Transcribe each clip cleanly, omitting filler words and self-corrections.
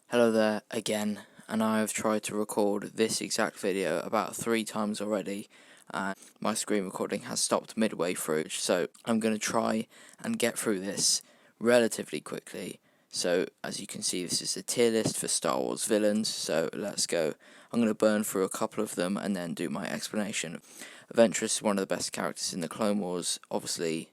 Hello there again, and I have tried to record this exact video about 3 times already, and my screen recording has stopped midway through, so I'm going to try and get through this relatively quickly. So as you can see, this is a tier list for Star Wars villains, so let's go. I'm going to burn through a couple of them and then do my explanation. Ventress is one of the best characters in the Clone Wars, obviously.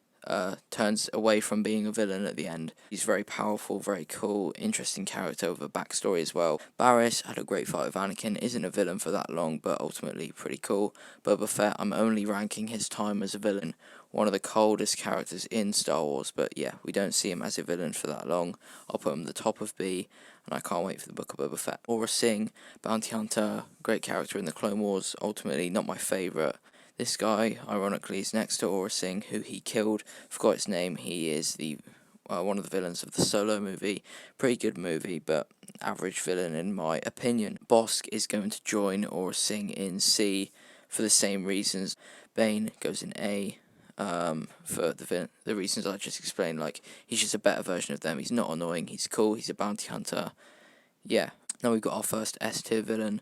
Turns away from being a villain at the end. He's very powerful, very cool, interesting character with a backstory as well. Barriss had a great fight with Anakin, isn't a villain for that long, but ultimately pretty cool. Boba Fett, I'm only ranking his time as a villain, one of the coldest characters in Star Wars, but yeah, we don't see him as a villain for that long. I'll put him at the top of B, and I can't wait for the Book of Boba Fett. Aurra Sing, bounty hunter, great character in the Clone Wars, ultimately not my favourite. This guy, ironically, is next to Aurra Sing, who he killed. Forgot his name. He is the one of the villains of the Solo movie. Pretty good movie, but average villain in my opinion. Bossk is going to join Aurra Sing in C for the same reasons. Bane goes in A for the reasons I just explained. Like, he's just a better version of them. He's not annoying. He's cool. He's a bounty hunter. Yeah. Now we've got our first S tier villain.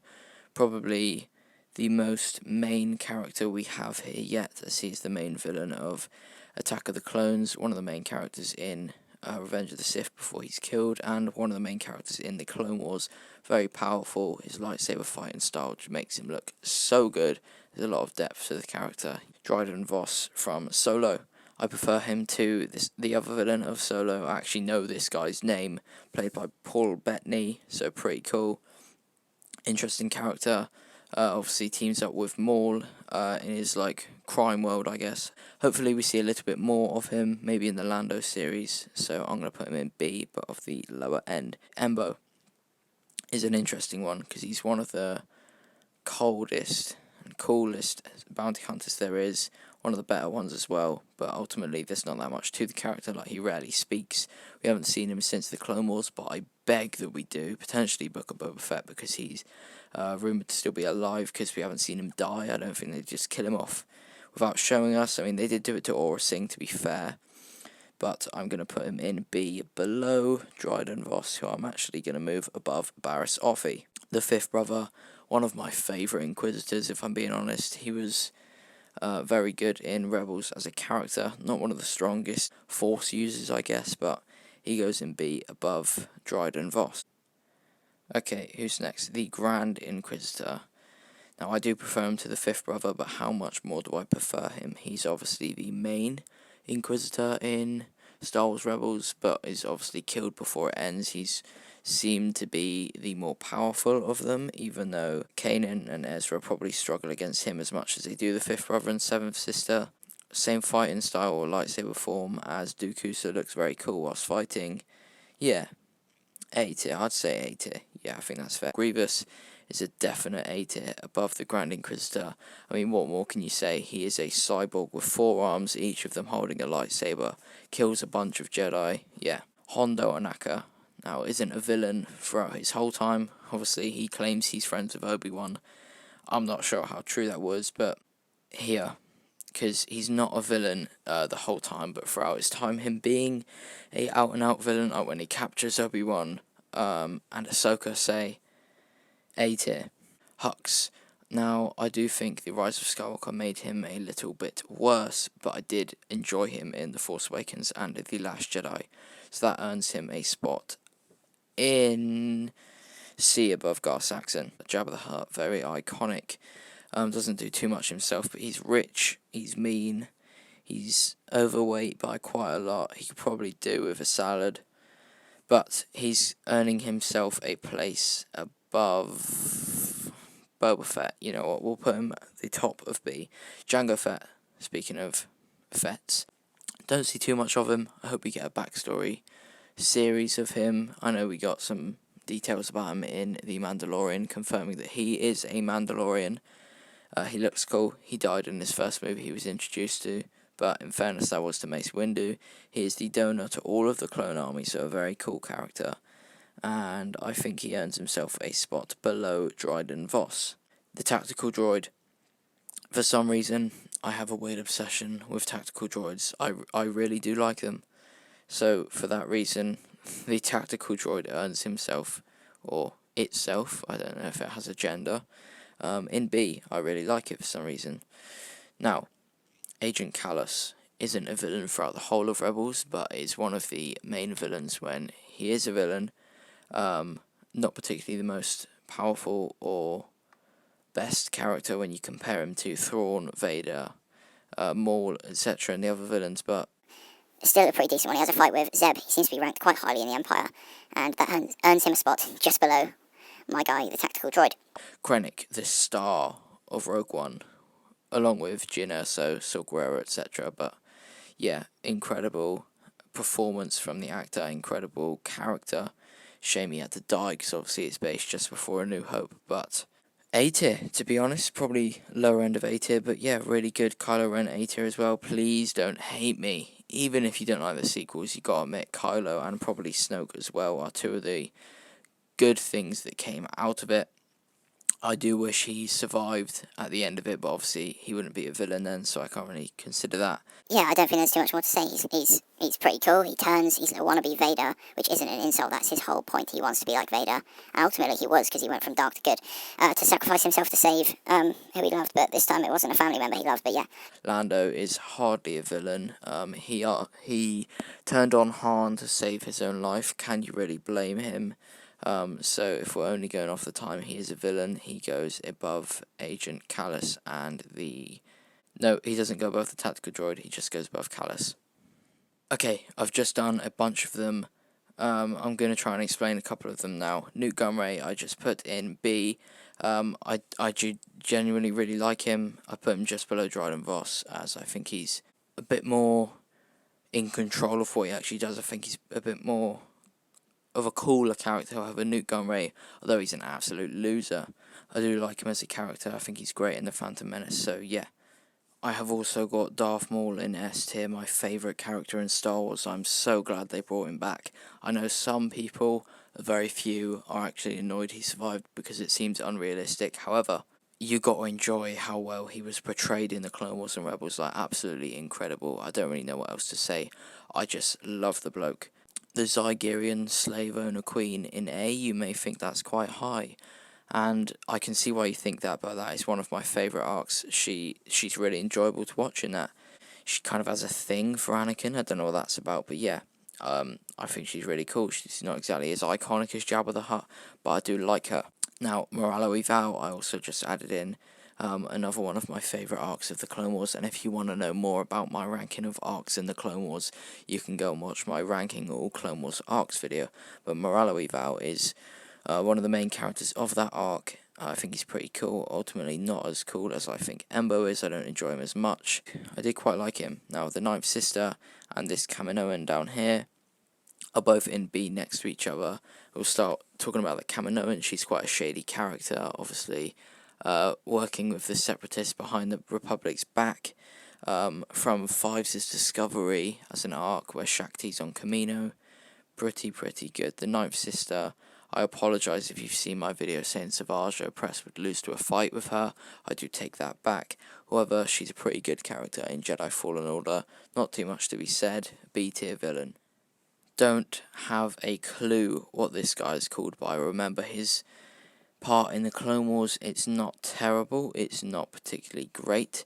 Probably the most main character we have here yet, as he's the main villain of Attack of the Clones, one of the main characters in Revenge of the Sith before he's killed, and one of the main characters in the Clone Wars. Very powerful, his lightsaber fighting style which makes him look so good. There's a lot of depth to the character. Dryden Voss from Solo. I prefer him to the other villain of Solo. I actually know this guy's name, played by Paul Bettany, so pretty cool. Interesting character. Obviously teams up with Maul in his crime world, I guess. Hopefully we see a little bit more of him, maybe in the Lando series, so I'm going to put him in B, but of the lower end. Embo is an interesting one, because he's one of the coldest and coolest bounty hunters there is, one of the better ones as well, but ultimately there's not that much to the character. He rarely speaks. We haven't seen him since the Clone Wars, but I beg that we do, potentially Book of Boba Fett, because he's rumoured to still be alive, because we haven't seen him die. I don't think they'd just kill him off without showing us. I mean, they did do it to Aurra Sing, to be fair, but I'm going to put him in B below Dryden Voss, who I'm actually going to move above Barriss Offee. The fifth brother, one of my favourite Inquisitors, if I'm being honest. He was very good in Rebels as a character, not one of the strongest Force users, I guess, but he goes in B above Dryden Voss. Okay, who's next? The Grand Inquisitor. Now, I do prefer him to the fifth brother, but how much more do I prefer him? He's obviously the main Inquisitor in Star Wars Rebels, but is obviously killed before it ends. He's seemed to be the more powerful of them, even though Kanan and Ezra probably struggle against him as much as they do the fifth brother and seventh sister. Same fighting style or lightsaber form as Dooku, so looks very cool whilst fighting. Yeah, A tier, I'd say A tier. Yeah, I think that's fair. Grievous is a definite A tier above the Grand Inquisitor. I mean, what more can you say? He is a cyborg with 4 arms, each of them holding a lightsaber. Kills a bunch of Jedi. Yeah. Hondo Ohnaka now isn't a villain throughout his whole time. Obviously, he claims he's friends with Obi-Wan. I'm not sure how true that was, but here, because he's not a villain the whole time, but throughout his time, him being a out-and-out villain, like when he captures Obi-Wan and Ahsoka, say, A tier. Hux. Now, I do think The Rise of Skywalker made him a little bit worse, but I did enjoy him in The Force Awakens and The Last Jedi, so that earns him a spot in C above Gar Saxon. Jabba the Hutt, very iconic. Doesn't do too much himself, but he's rich, he's mean, he's overweight by quite a lot. He could probably do with a salad, but he's earning himself a place above Boba Fett. You know what, we'll put him at the top of B. Jango Fett, speaking of Fetts, don't see too much of him. I hope we get a backstory series of him. I know we got some details about him in The Mandalorian, confirming that he is a Mandalorian. He looks cool. He died in his first movie he was introduced to, but in fairness, that was to Mace Windu. He is the donor to all of the clone army, so a very cool character, and I think he earns himself a spot below Dryden Voss. The tactical droid. For some reason, I have a weird obsession with tactical droids. I really do like them. So, for that reason, the tactical droid earns himself or itself. I don't know if it has a gender. In B, I really like it for some reason. Now, Agent Callus isn't a villain throughout the whole of Rebels, but is one of the main villains when he is a villain. Not particularly the most powerful or best character when you compare him to Thrawn, Vader, Maul, etc. and the other villains, but still a pretty decent one. He has a fight with Zeb. He seems to be ranked quite highly in the Empire, and that earns him a spot just below my guy, the tactical droid. Krennic, the star of Rogue One, along with Jyn Erso, Saw Gerrera, etc. But yeah, incredible performance from the actor, incredible character. Shame he had to die because obviously it's based just before A New Hope, but A tier, to be honest, probably lower end of A tier, but yeah, really good. Kylo Ren A tier as well. Please don't hate me. Even if you don't like the sequels, you gotta admit Kylo and probably Snoke as well are two of the good things that came out of it. I do wish he survived at the end of it, but obviously he wouldn't be a villain then, so I can't really consider that. Yeah, I don't think there's too much more to say. He's pretty cool. He's a wannabe Vader, which isn't an insult. That's his whole point. He wants to be like Vader, and ultimately he was, because he went from dark to good, to sacrifice himself to save who he loved. But this time it wasn't a family member he loved. But yeah, Lando is hardly a villain. He turned on Han to save his own life. Can you really blame him? So if we're only going off the time he is a villain, he goes above Agent Callus and the... No, he doesn't go above the tactical droid, he just goes above Callus. Okay, I've just done a bunch of them. I'm going to try and explain a couple of them now. Newt Gunray, I just put in B. I genuinely really like him. I put him just below Dryden Voss, as I think he's a bit more in control of what he actually does. I think he's a bit more of a cooler character. However, Newt Gunray, although he's an absolute loser, I do like him as a character. I think he's great in The Phantom Menace, so yeah. I have also got Darth Maul in S tier, my favourite character in Star Wars. I'm so glad they brought him back. I know some people, very few, are actually annoyed he survived because it seems unrealistic. However, you got to enjoy how well he was portrayed in the Clone Wars and Rebels. Like, absolutely incredible. I don't really know what else to say. I just love the bloke. The Zygerian slave owner queen in A, you may think that's quite high. And I can see why you think that, but that is one of my favourite arcs. She's really enjoyable to watch in that. She kind of has a thing for Anakin. I don't know what that's about, but yeah. I think she's really cool. She's not exactly as iconic as Jabba the Hutt, but I do like her. Now, Moralo Eval, I also just added in another one of my favourite arcs of the Clone Wars, and if you want to know more about my ranking of arcs in the Clone Wars, you can go and watch my ranking all Clone Wars arcs video. But Moralo Eval is one of the main characters of that arc. I think he's pretty cool. Ultimately not as cool as I think Embo is. I don't enjoy him as much. I did quite like him. Now, the Ninth Sister and this Kaminoan down here are both in B next to each other. We'll start talking about the Kaminoan. She's quite a shady character, obviously, working with the Separatists behind the Republic's back. From Fives' Discovery as an arc where Shakti's on Kamino. Pretty good. The Ninth Sister, I apologise if you've seen my video saying Savage Opress would lose to a fight with her. I do take that back. However, she's a pretty good character in Jedi Fallen Order. Not too much to be said. B tier villain. Don't have a clue what this guy is called, but I remember his part in the Clone Wars. It's not terrible. It's not particularly great.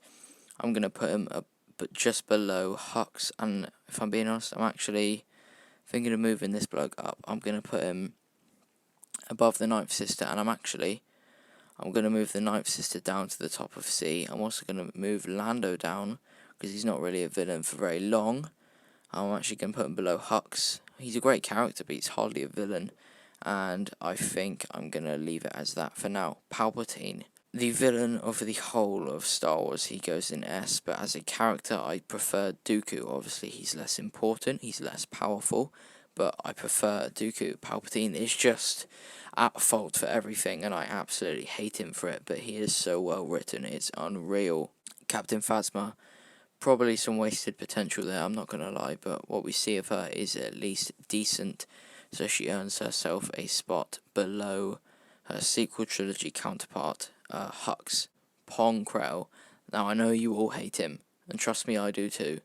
I'm going to put him but just below Hux, and if I'm being honest, I'm actually thinking of moving this bloke up. I'm going to put him above the Ninth Sister, and I'm going to move the Ninth Sister down to the top of C. I'm also going to move Lando down, because he's not really a villain for very long. I'm actually going to put him below Hux. He's a great character, but he's hardly a villain, and I think I'm going to leave it as that for now. Palpatine. The villain of the whole of Star Wars, he goes in S, but as a character, I prefer Dooku. Obviously, he's less important, he's less powerful, but I prefer Dooku. Palpatine is just at fault for everything, and I absolutely hate him for it, but he is so well written, it's unreal. Captain Phasma, probably some wasted potential there, I'm not going to lie, but what we see of her is at least decent, so she earns herself a spot below her sequel trilogy counterpart, Hux. Pong Krell. Now, I know you all hate him, and trust me, I do too,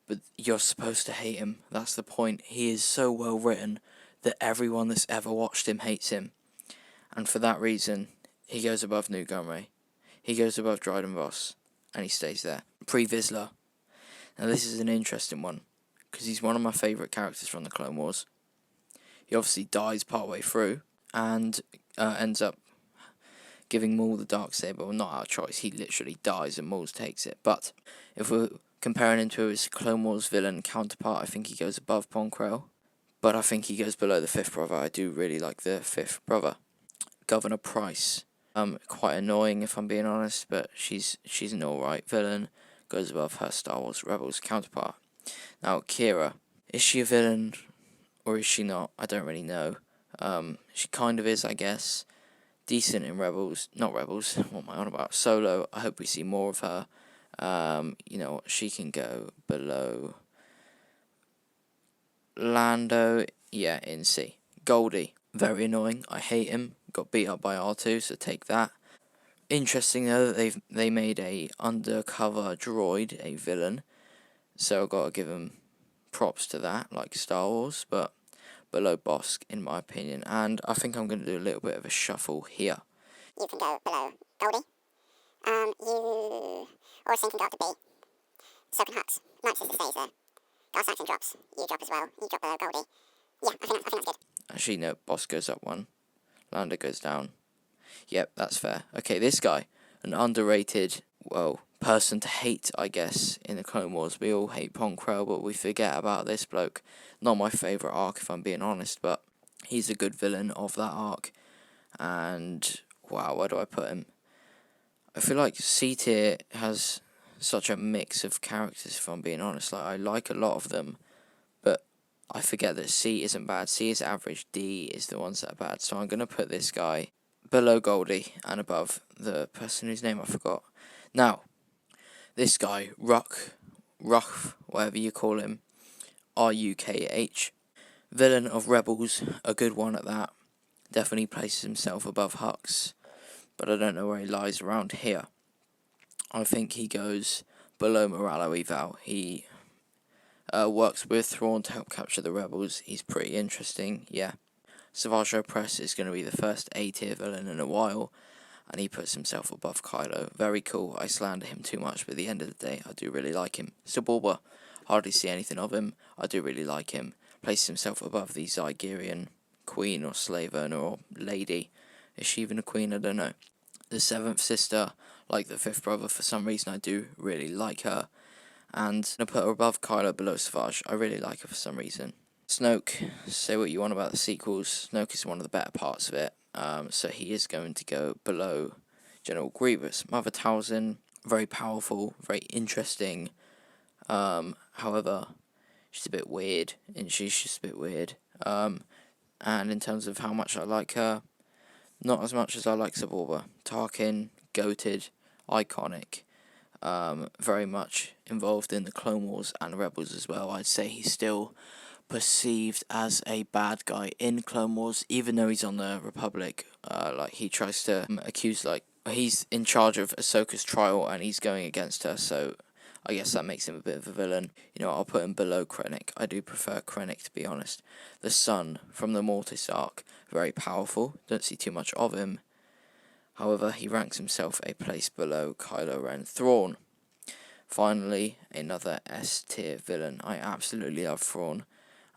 but you're supposed to hate him. That's the point. He is so well written that everyone that's ever watched him hates him. and for that reason, he goes above Nute Gunray, he goes above Dryden Voss, and he stays there. Pre Vizsla. Now this is an interesting one, because he's one of my favourite characters from the Clone Wars. He obviously dies partway through, and ends up giving Maul the Darksaber. Well, not our choice, he literally dies and Maul takes it. But if we're comparing him to his Clone Wars villain counterpart, I think he goes above Ponkrell, but I think he goes below the fifth brother. I do really like the fifth brother. Governor Price. Quite annoying if I'm being honest, but she's an alright villain. Goes above her Star Wars Rebels counterpart. Now, Kira. Is she a villain or is she not? I don't really know. She kind of is, I guess. Decent in Rebels. Not Rebels, what am I on about? Solo, I hope we see more of her. You know, she can go below Lando, yeah, in C. Goldie, very annoying. I hate him. Got beat up by R2, so take that. Interesting though that they made a undercover droid a villain, so I've got to give them props to that, like Star Wars, but below Bosk in my opinion. And I think I'm going to do a little bit of a shuffle here. You can go below Goldie. You also can go up to B. So can Hux. Max is the stays there. Gar Saxon drops. You drop as well. You drop below Goldie. Yeah, I think that's good. Actually, no, Bosk goes up one. Lando goes down. Yep, that's fair. Okay, this guy, an underrated, well, person to hate, I guess, in the Clone Wars. We all hate Ponkrell, but we forget about this bloke. Not my favourite arc, if I'm being honest, but he's a good villain of that arc. And, wow, where do I put him? I feel like C tier has such a mix of characters, if I'm being honest. Like, I like a lot of them, but I forget that C isn't bad. C is average, D is the ones that are bad. So I'm going to put this guy below Goldie and above the person whose name I forgot. Now, this guy, Ruck, whatever you call him, Rukh, villain of Rebels, a good one at that. Definitely places himself above Hux, but I don't know where he lies around here. I think he goes below Moralo Eval. He works with Thrawn to help capture the Rebels. He's pretty interesting, yeah. Savage Opress is going to be the first A-tier villain in a while, and he puts himself above Kylo. Very cool. I slander him too much, but at the end of the day, I do really like him. Sebulba, hardly see anything of him. I do really like him. Places himself above the Zygerian queen or slave owner or lady. Is she even a queen? I don't know. The seventh sister, like the fifth brother, for some reason I do really like her. And I put her above Kylo, below Savage. I really like her for some reason. Snoke, say what you want about the sequels. Snoke is one of the better parts of it. So he is going to go below General Grievous. Mother Talzin, very powerful, very interesting. However, she's a bit weird, and she's just a bit weird. And in terms of how much I like her, not as much as I like Sebulba. Tarkin, goated, iconic. Very much involved in the Clone Wars and Rebels as well. I'd say he's still perceived as a bad guy in Clone Wars, even though he's on the Republic. Like, he tries to accuse, like, he's in charge of Ahsoka's trial and he's going against her, so I guess that makes him a bit of a villain. You know, I'll put him below Krennic. I do prefer Krennic, to be honest. The son from the Mortis arc, very powerful. Don't see too much of him. However, he ranks himself a place below Kylo Ren. Thrawn. Finally, another S-tier villain. I absolutely love Thrawn,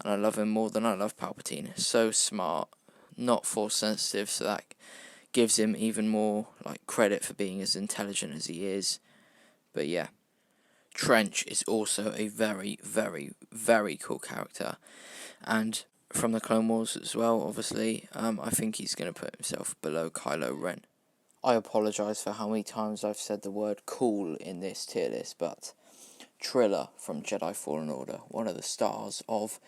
and I love him more than I love Palpatine. So smart, not force sensitive, so that gives him even more like credit for being as intelligent as he is. But yeah, Trench is also a very, very, very cool character, and from the Clone Wars as well, obviously. I think he's going to put himself below Kylo Ren. I apologise for how many times I've said the word cool in this tier list, but Trilla from Jedi Fallen Order, one of the stars of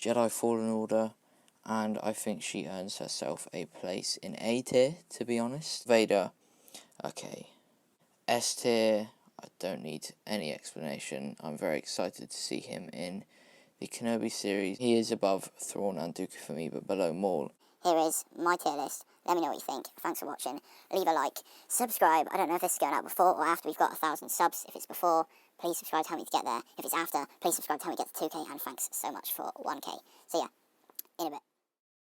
Jedi Fallen Order, and I think she earns herself a place in A tier, to be honest. Vader, okay. S tier, I don't need any explanation. I'm very excited to see him in the Kenobi series. He is above Thrawn and Dooku for me, but below Maul. Here is my tier list. Let me know what you think. Thanks for watching. Leave a like. Subscribe. I don't know if this is going out before or after we've got 1,000 subs. If it's before, please subscribe to help me to get there. If it's after, please subscribe to help me get to 2k. And thanks so much for 1k. So yeah, in a bit.